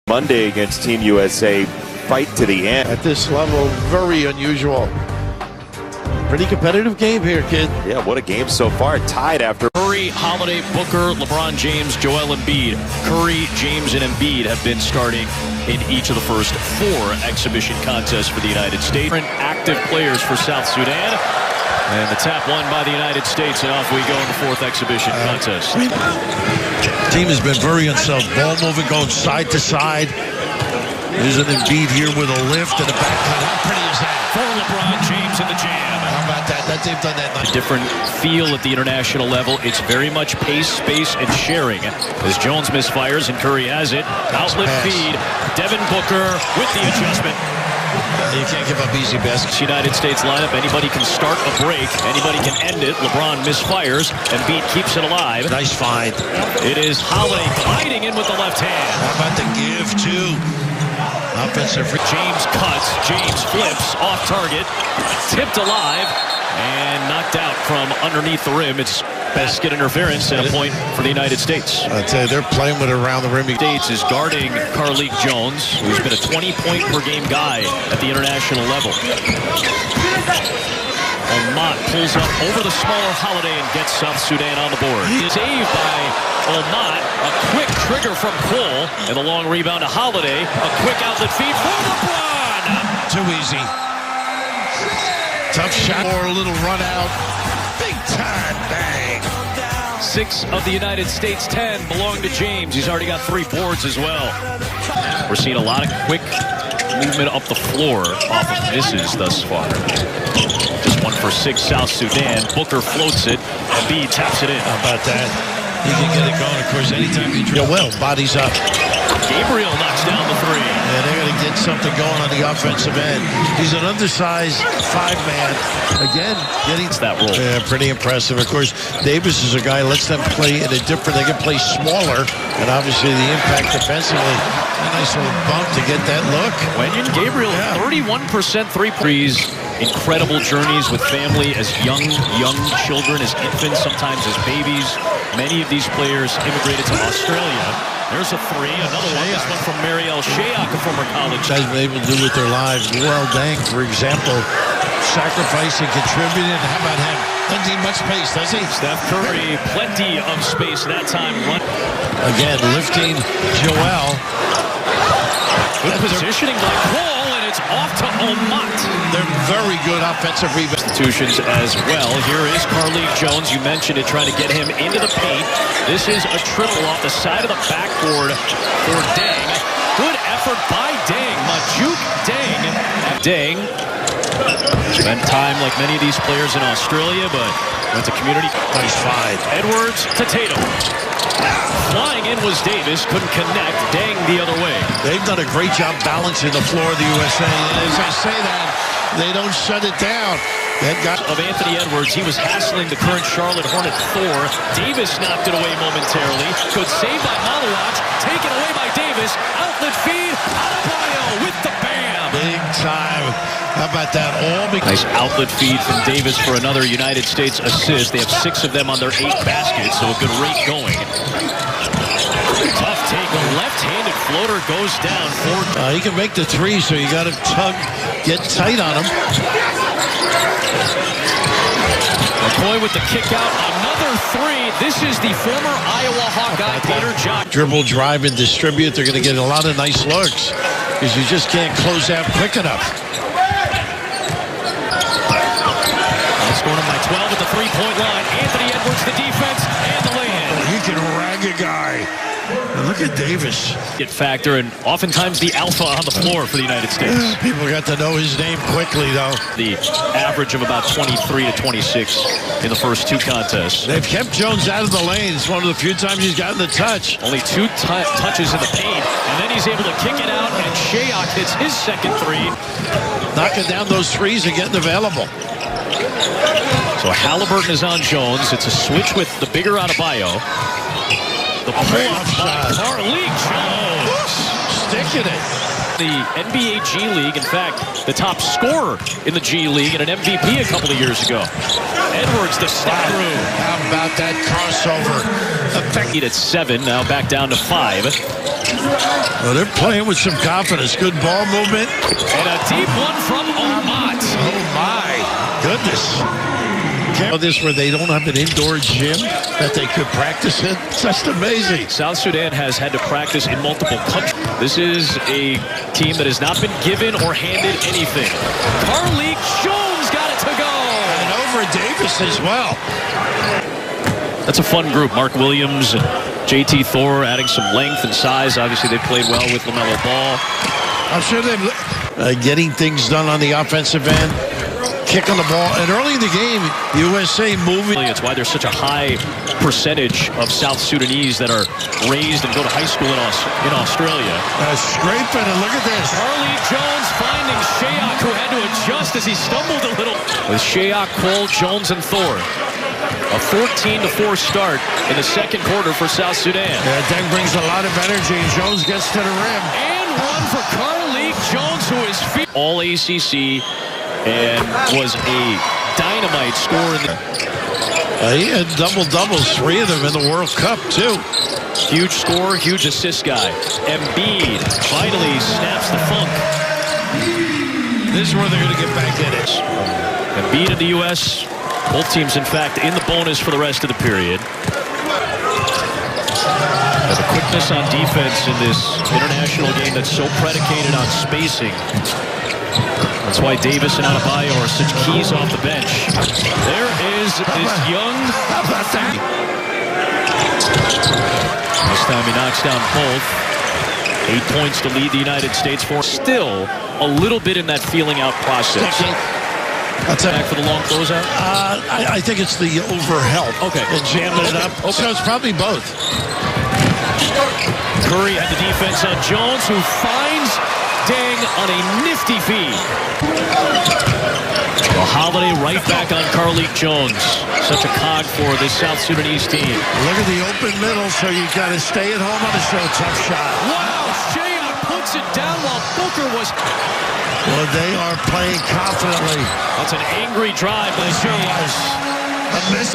Monday against Team USA, fight to the end. At this level, very unusual. Pretty competitive game here, kid. Yeah, what a game so far. Tied after. Curry, Holiday, Booker, LeBron James, Joel Embiid. Curry, James, and Embiid have been starting in each of the first 4 exhibition contests for the United States. Different active players for South Sudan. And the tap won by the United States, and off we go in the 4th exhibition contest. Team has been very unsettled. Ball moving, going side to side. There's an Embiid here with a lift and a back cut. How pretty is that? For LeBron James in the jam. How about that? They've done that nice. A different feel at the international level. It's very much pace, space, and sharing. As Jones misfires and Curry has it. Outlet feed. Devin Booker with the adjustment. You can't give up easy baskets. United States lineup. Anybody can start a break. Anybody can end it. LeBron misfires. Embiid keeps it alive. Nice find. It is Holiday gliding in with the left hand. How about the give, too? Offensive. James cuts. James flips off target. Tipped alive and knocked out from underneath the rim. It's basket interference and a point for the United States. I tell you, they're playing with it around the rim. States is guarding Carlik Jones, who's been a 20-point per game guy at the international level. Omot pulls up over the smaller Holiday and gets South Sudan on the board. Saved by Omot. A quick trigger from Cole. And the long rebound to Holiday. A quick outlet feed for LeBron. Too easy. Tough shot or a little run out. Big time bang. 6 of the United States 10 belong to James. He's already got 3 boards as well. We're seeing a lot of quick movement up the floor off of misses thus far. Just 1 for 6 South Sudan. Booker floats it. Embiid taps it in. How about that? He can get it going, of course, anytime he tries. Well, bodies up. Gabriel knocks down the 3. Yeah, they're going to get something going on the offensive end. He's an undersized 5-man. Again, getting that role. Yeah, pretty impressive. Of course, Davis is a guy who lets them play in a different. They can play smaller, and obviously the impact defensively. A nice little bump to get that look. Wenyon Gabriel, 31% three-pointers. Incredible journeys with family as young children, as infants, sometimes as babies. Many of these players immigrated to Australia. There's a 3, another one. This one from Mariel Shayok, a former college. Guys been able to do with their lives. Joel Dang, for example, sacrificing, contributing. How about him? Doesn't need much space, does he? Steph Curry, plenty of space that time. Again, lifting Joel. Good positioning by Cole, and it's off to Omot. They're very good offensive rebounds. Institutions as well. Here is Carlik Jones. You mentioned it, trying to get him into the paint. This is a triple off the side of the backboard for Deng. Good effort by Deng. Majuk Deng. Deng spent time like many of these players in Australia, but went to community. Nice find. Edwards to Tatum. Flying in was Davis, couldn't connect. Deng the other way. They've done a great job balancing the floor of the USA. And as I say that, they don't shut it down. Of Anthony Edwards, he was hassling the current Charlotte Hornet Thor. Davis knocked it away momentarily. Good save by Malawach. Taken away by Davis. Outlet feed. Adebayo with the bam. Big time. How about that? Nice outlet feed from Davis for another United States assist. They have 6 of them on their 8 baskets, so a good rate going. Tough take. A left-handed floater goes down. He can make the 3, so you got to get tight on him. McCoy with the kick out. Another 3. This is the former Iowa Hawkeye, Peter John. Dribble, drive, and distribute. They're going to get a lot of nice looks because you just can't close out quick enough. That's going to my 12 at the 3-point line. Anthony Edwards, the defense, and the lay-in. He can rag a guy. And look at Davis. It factor, and oftentimes the alpha on the floor for the United States. People got to know his name quickly, though. The average of about 23 to 26 in the first 2 contests. They've kept Jones out of the lane. It's one of the few times he's gotten the touch. Only 2 touches in the paint, and then he's able to kick it out, and Shayok hits his second 3. Knocking down those 3s and getting available. So Halliburton is on Jones. It's a switch with the bigger Adebayo. The pull-up by Carlik Jones. Sticking it. The NBA G League, in fact, the top scorer in the G League and an MVP a couple of years ago. Edwards, the step through. How about that crossover? At 7, now back down to 5. Well, they're playing with some confidence. Good ball movement. And a deep one from Omat. Oh, my goodness. This where they don't have an indoor gym that they could practice in. It's just amazing. South Sudan has had to practice in multiple countries. This is a team that has not been given or handed anything. Carlik Jones got it to go. And over Davis as well. That's a fun group. Mark Williams and JT Thor adding some length and size. Obviously, they played well with LaMelo Ball. I'm sure they're getting things done on the offensive end. Kick on the ball, and early in the game, USA moving. It's why there's such a high percentage of South Sudanese that are raised and go to high school in Australia. Scraping, and look at this. Carlik Jones finding Shayak, who had to adjust as he stumbled a little. With Shayak, Cole, Jones, and Thor. A 14-4 start in the second quarter for South Sudan. Yeah, that brings a lot of energy. Jones gets to the rim. And one for Carlik Jones, who is all ACC. And was a dynamite score. He had double-doubles, 3 of them in the World Cup, too. Huge score, huge assist guy. Embiid finally snaps the funk. This is where they're going to get back in it. Embiid in the U.S. Both teams, in fact, in the bonus for the rest of the period. The quickness on defense in this international game that's so predicated on spacing. That's why Davis and Adebayo are such keys off the bench. There is this young... This time he knocks down both. 8 points to lead the United States for. Still a little bit in that feeling out process. Back for the long closeout? I think it's the overhelp. Okay. And jamming it up. Okay. So it's probably both. Curry had the defense on Jones, who finds Deng on a nifty feed. Well, Holiday right back on Carlik Jones. Such a cog for this South Sudanese team. Look at the open middle, so you got to stay at home on a show tough shot. Wow, Shayak puts it down while Booker was... Well, they are playing confidently. That's an angry drive by James.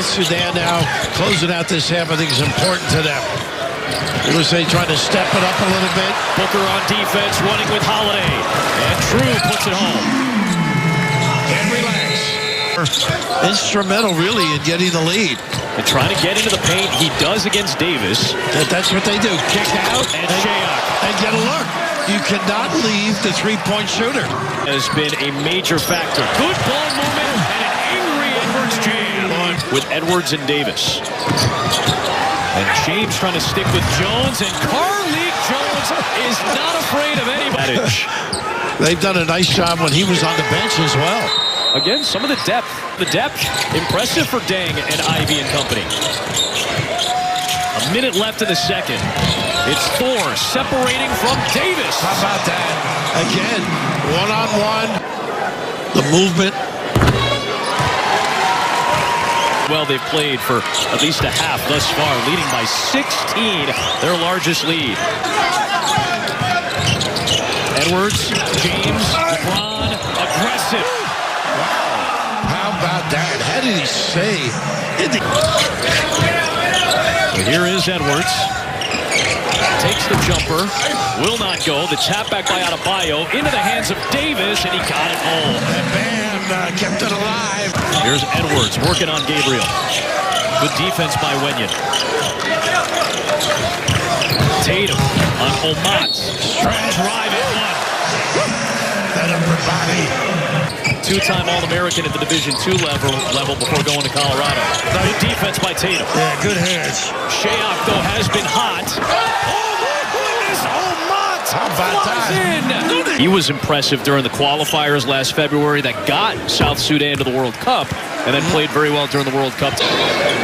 Sudan now closing out this half, I think is important to them. USA trying to step it up a little bit. Booker on defense, running with Holiday. And True puts it home. And relax. Instrumental, really, in getting the lead. And trying to get into the paint. He does against Davis. That's what they do. Kick out and Shayak. And get a look. You cannot leave the three-point shooter. Has been a major factor. Good ball movement and an angry Edwards jam. With Edwards and Davis. And James trying to stick with Jones, and Carlik Jones is not afraid of anybody. They've done a nice job when he was on the bench as well. Again, some of the depth. The depth, impressive for Deng and Ivy and company. A minute left in the second. It's Thor separating from Davis. How about that? Again, one-on-one. The movement. Well, they've played for at least a half thus far, leading by 16, their largest lead. Edwards, James, LeBron, aggressive. Wow. How about that? How did he say? Well, here is Edwards. Takes the jumper. Will not go. The tap back by Adebayo into the hands of Davis, and he got it home. And Bam kept it alive. Here's Edwards working on Gabriel. Good defense by Wenyon. Tatum on Omat. Drive it one. That upper body. Two-time All-American at the Division II level before going to Colorado. Good defense by Tatum. Yeah, good hands. Shayak, though, has been hot. Oh, my goodness! Omat How about that? He was impressive during the qualifiers last February that got South Sudan to the World Cup and then played very well during the World Cup.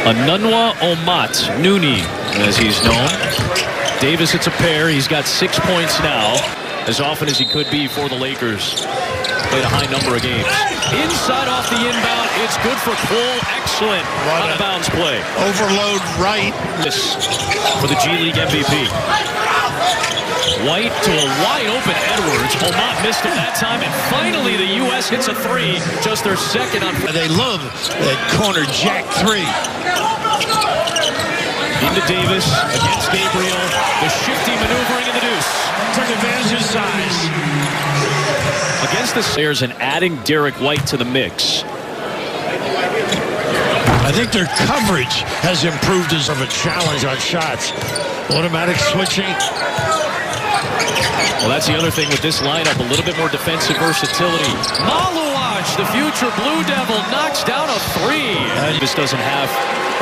Anunwa Omat, Nooney, as he's known. Davis, it's a pair. He's got 6 points now, as often as he could be for the Lakers. Played a high number of games. Inside off the inbound. It's good for Cole. Excellent out-of-bounds play. Overload right. This for the G League MVP. White to a wide-open Edwards. Omot missed him that time, and finally the U.S. hits a three. Just their second on. They love that corner jack three. Into Davis against Gabriel. The shifty maneuvering in the deuce. Took advantage of size. Against the Sayers and adding Derek White to the mix. I think their coverage has improved as of a challenge on shots. Automatic switching. Well, that's the other thing with this lineup, a little bit more defensive versatility. Maluach, the future Blue Devil, knocks down a three. This doesn't have,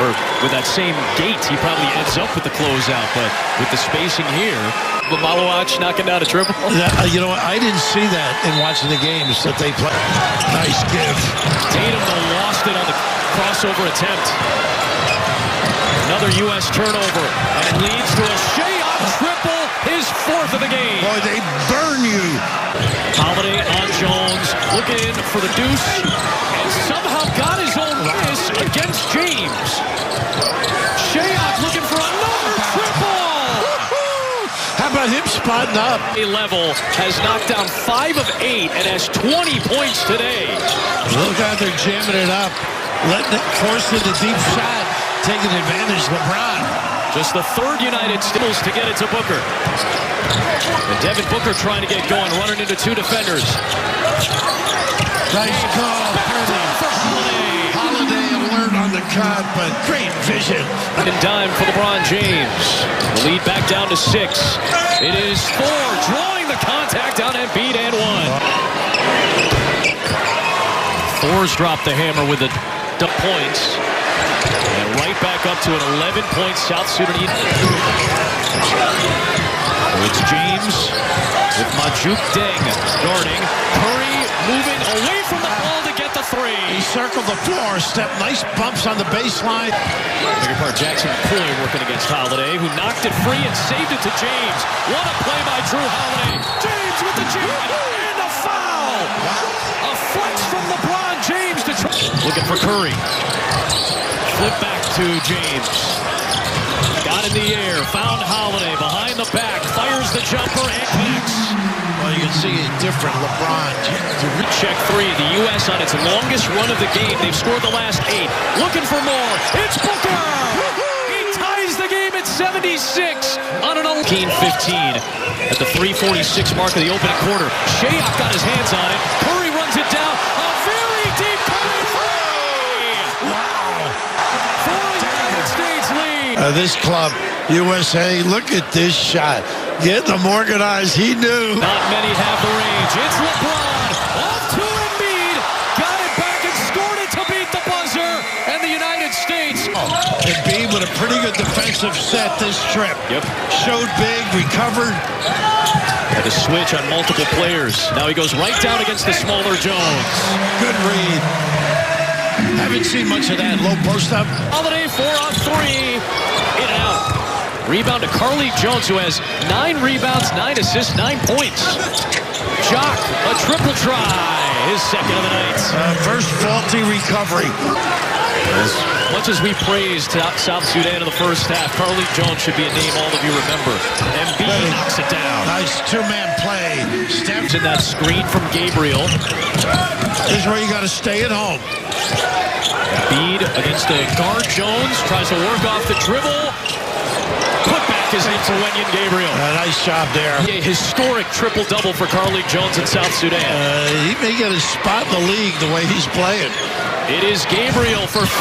or with that same gait, he probably ends up with the closeout, but with the spacing here, Maluach knocking down a triple. You know what? I didn't see that in watching the games that they play. Nice give. Tatum though lost it on the crossover attempt. Another U.S. turnover, and leads to a Shea triple, his fourth of the game. Boy, they burn you. Holiday on Jones, looking for the deuce, and somehow got his own miss against James. Shea looking for another triple. How about him spotting up? A level has knocked down 5 of 8 and has 20 points today. Look how they're jamming it up, letting it force in the deep shot, taking advantage of LeBron. Just the third United States to get it to Booker. And Devin Booker trying to get going, running into 2 defenders. Nice call. For Holiday. Holiday alert on the cut, but great vision. And dime for LeBron James. The lead back down to 6. It is 4, drawing the contact on Embiid and 1. Thor's dropped the hammer with the points. And right back up to an 11-point South Sudan. It's James with Majuk Deng guarding. Curry moving away from the ball to get the three. He circled the floor, stepped nice bumps on the baseline. Bigger part, Jackson Coy working against Holiday, who knocked it free and saved it to James. What a play by Drew Holiday. James with the jam and a foul. A flex from LeBron James to try. Looking for Curry. Flip back to James. Got in the air, found Holiday behind the back, fires the jumper and connects. Well, you can see a different LeBron. Check 3, the U.S. on its longest run of the game. They've scored the last 8. Looking for more. It's Booker! He ties the game at 76 on an 15-15 at the 3:46 mark of the opening quarter. Shea got his hands on it. Curry runs it down. A very deep Curry three! Wow! For the United States lead. This club, USA, look at this shot. Getting them organized, he knew. Not many have the range. It's LeBron. Off to Embiid. Got it back and scored it to beat the buzzer. And the United States. Embiid with a pretty good defensive set this trip. Yep. Showed big, recovered. Had to switch on multiple players. Now he goes right down against the smaller Jones. Good read. Haven't seen much of that. Low post up. Holiday 4 on 3. In and out. Rebound to Carly Jones, who has 9 rebounds, 9 assists, 9 points. Jock, a triple try. His second of the night. First faulty recovery. As much as we praised South Sudan in the first half, Carly Jones should be a name all of you remember. Embiid knocks it down. Nice two-man play. Steps in that screen from Gabriel. This is where you got to stay at home. Embiid against the guard. Jones tries to work off the dribble. Put back is in for Wenyan Gabriel. Nice job there. A historic triple-double for Carly Jones in South Sudan. He may get a spot in the league the way he's playing. It is Gabriel for 3.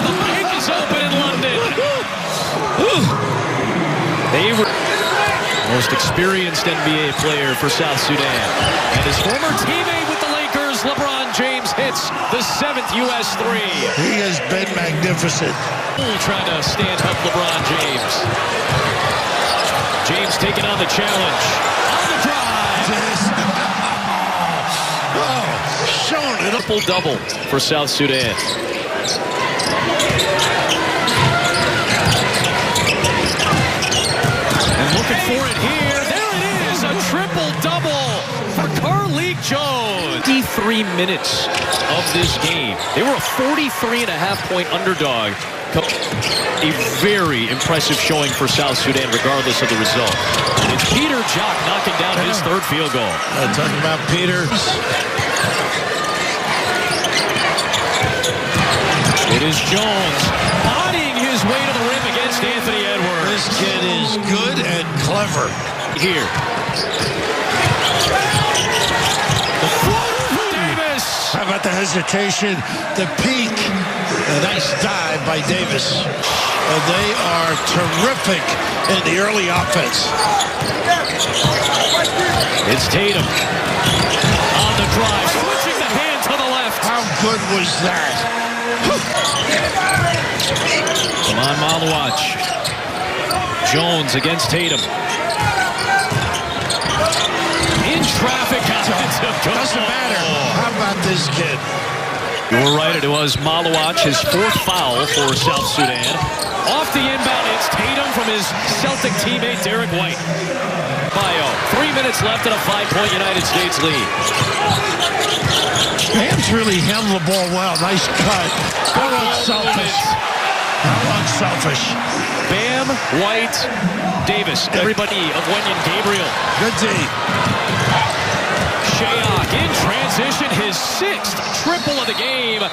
The bank is open in London. They were most experienced NBA player for South Sudan. And his former teammate with the Lakers, LeBron James, hits the 7th U.S. 3. He has been magnificent. Trying to stand up LeBron James. James taking on the challenge. On the drive. Showing it. Triple-double for South Sudan. And looking for it here. There it is. A triple-double for Carly. Carlik Jones. 53 minutes of this game. They were a 43.5-point underdog. A very impressive showing for South Sudan, regardless of the result. It's Peter Jock knocking down his third field goal. Talking about Peter. It is Jones bodying his way to the rim against Anthony Edwards. This kid is good and clever. Here. The floater for Davis. How about the hesitation, the peak? A nice dive by Davis. They are terrific in the early offense. It's Tatum on the drive, switching the hand to the left. How good was that? Come on, Malawach. Jones against Tatum. In traffic. Doesn't matter. How about this kid? You were right. It was Malawach, his fourth foul for South Sudan. Off the inbound, it's Tatum from his Celtic teammate, Derek White. Adebayo, 3 minutes left in a 5-point United States lead. Bam's really handled the ball well. Nice cut. How unselfish. How unselfish. Bam, White, Davis, everybody of Wenyan Gabriel. Good D. Shayok in transition, his 6th triple of the game.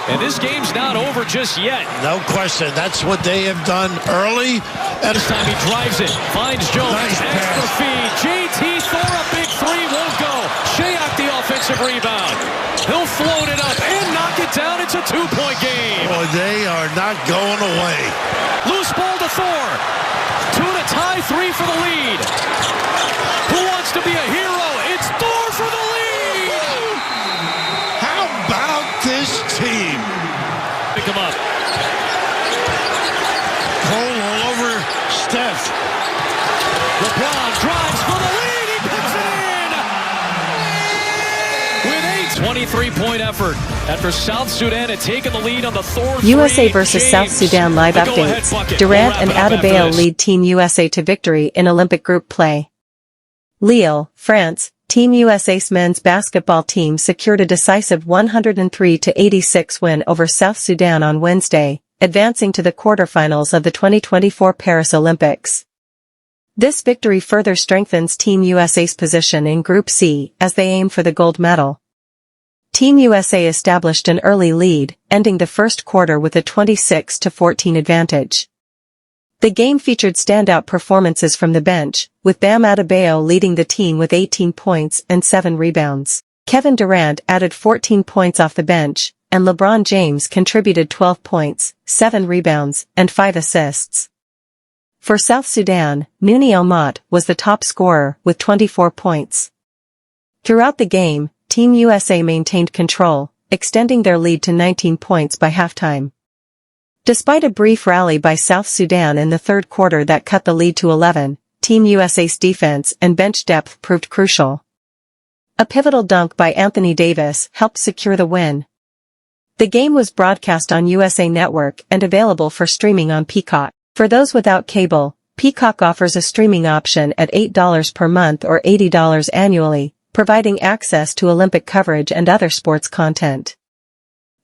And this game's not over just yet. No question. That's what they have done early. And this time he drives it, finds Jones. Nice extra pass. feed. JT Thor, a big three, won't go. Shayok the offensive rebound. He'll float it up and knock it down. It's a 2-point game. Boy, they are not going away. Loose ball to Thor. 2 to tie, 3 for the lead. Who wants to be a hero? It's Thor for the lead. How about this team? Pick him up. Cole all over Steph. LeBron drives for the lead. He puts it in with a 23-point effort after South Sudan had taken the lead on the Thor 3. USA versus James, South Sudan live updates. bucket. Durant We'll and wrap it up after Adebayo this. lead Team USA to victory in Olympic group play. Lille, France. Team USA's men's basketball team secured a decisive 103-86 win over South Sudan on Wednesday, advancing to the quarterfinals of the 2024 Paris Olympics. This victory further strengthens Team USA's position in Group C as they aim for the gold medal. Team USA established an early lead, ending the first quarter with a 26-14 advantage. The game featured standout performances from the bench, with Bam Adebayo leading the team with 18 points and 7 rebounds. Kevin Durant added 14 points off the bench, and LeBron James contributed 12 points, 7 rebounds, and 5 assists. For South Sudan, Nouni Elmat was the top scorer with 24 points. Throughout the game, Team USA maintained control, extending their lead to 19 points by halftime. Despite a brief rally by South Sudan in the third quarter that cut the lead to 11, Team USA's defense and bench depth proved crucial. A pivotal dunk by Anthony Davis helped secure the win. The game was broadcast on USA Network and available for streaming on Peacock. For those without cable, Peacock offers a streaming option at $8 per month or $80 annually, providing access to Olympic coverage and other sports content.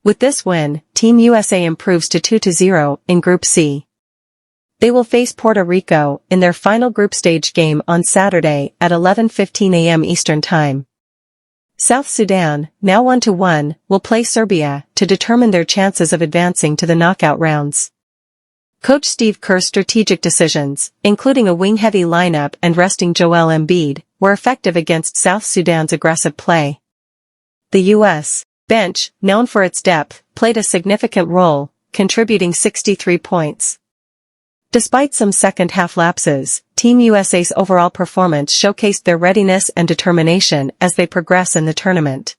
With this win, Team USA improves to 2-0 in Group C. They will face Puerto Rico in their final group stage game on Saturday at 11:15 a.m. Eastern Time. South Sudan, now 1-1, will play Serbia to determine their chances of advancing to the knockout rounds. Coach Steve Kerr's strategic decisions, including a wing-heavy lineup and resting Joel Embiid, were effective against South Sudan's aggressive play. The U.S. bench, known for its depth, played a significant role, contributing 63 points. Despite some second-half lapses, Team USA's overall performance showcased their readiness and determination as they progress in the tournament.